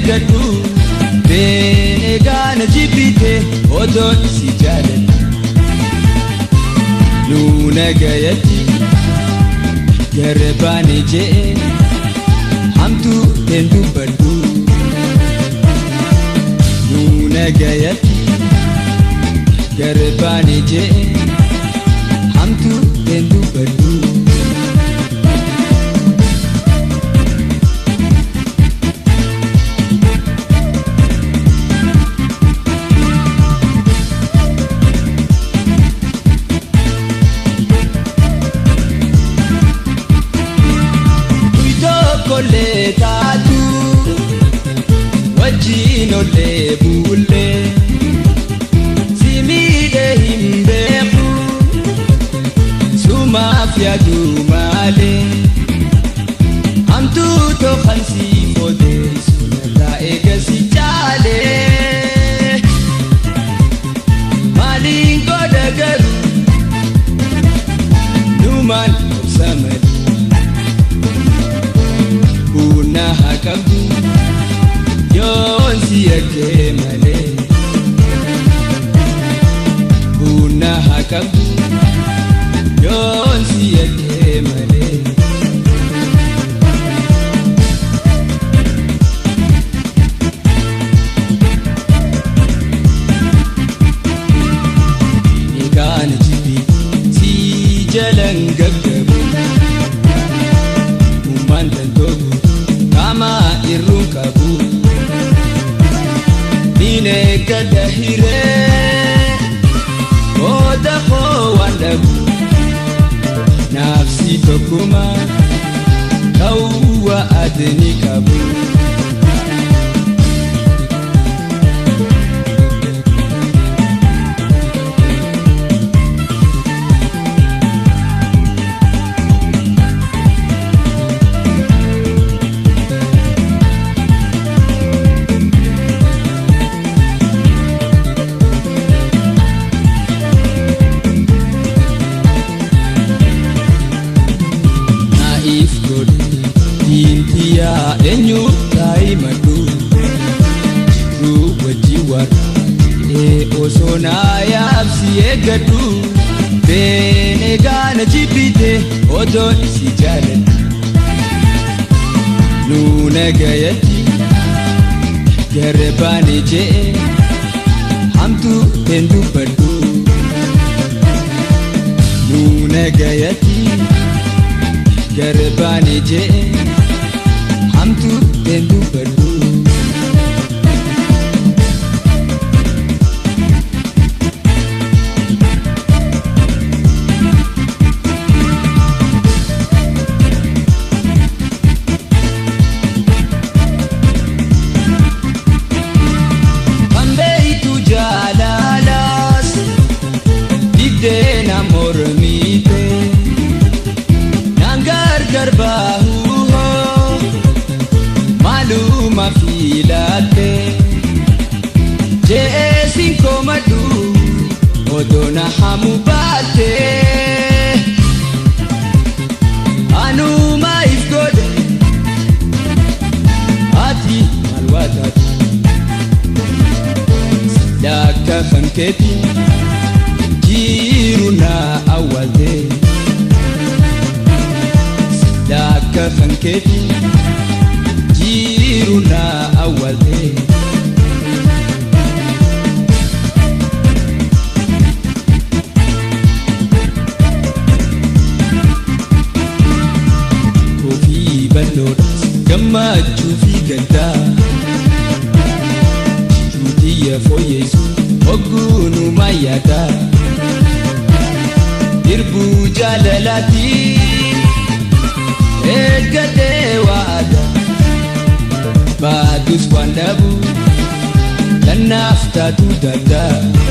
eeggatu beegaan jibbite otoon si jaaladhu nuuna gayatti garbaani je'e hamtuu hin dubbadhu nuuna gayatti garbaani je'e hamtuu hin dubbadhu. Kolle taatu wajjin olle bulle simide himbeeku sumaaf yaadu malee hamtuu tokkan si footee sunirraa eegasi caalee maaliin godha garuu numaan obsa malee. Buna hakabdu yoon si eegee malee buna hakabdu yoon si eegee malee. Nikaan jibbi si jalan gaggabu ummaan tantobu. Kama irrun qabu nine gada hiree booda koo waan dhabu nafsi tokkuma kawwa adni qabu. Dintiya enyu tai madu ruwa jiwar osona ya si eeggatu beegaan jibbite otoon si jaaladhu nuuna gayatti garbaani je'e hamtuu hin dubbadhu nuuna gayatti garbaani je'e hamtuu hin dubbadhu. Kambeeytu jaalaalaas dibdeena mormiite naan gargar baahu maluma filate jeesin komadu odona hamu baate anuma ifgode ati malwatati dakka fanketi jiruna awwalte dakka fanketi jiruna awwalte. Kofi balloodhaas gammachuu fi gaddaa juutiyya fooyyeessu hogguunuma yaada dirbuu jaalalaati eeggatee waada. Baadus waan dhabu lannaaf taatu daddaa.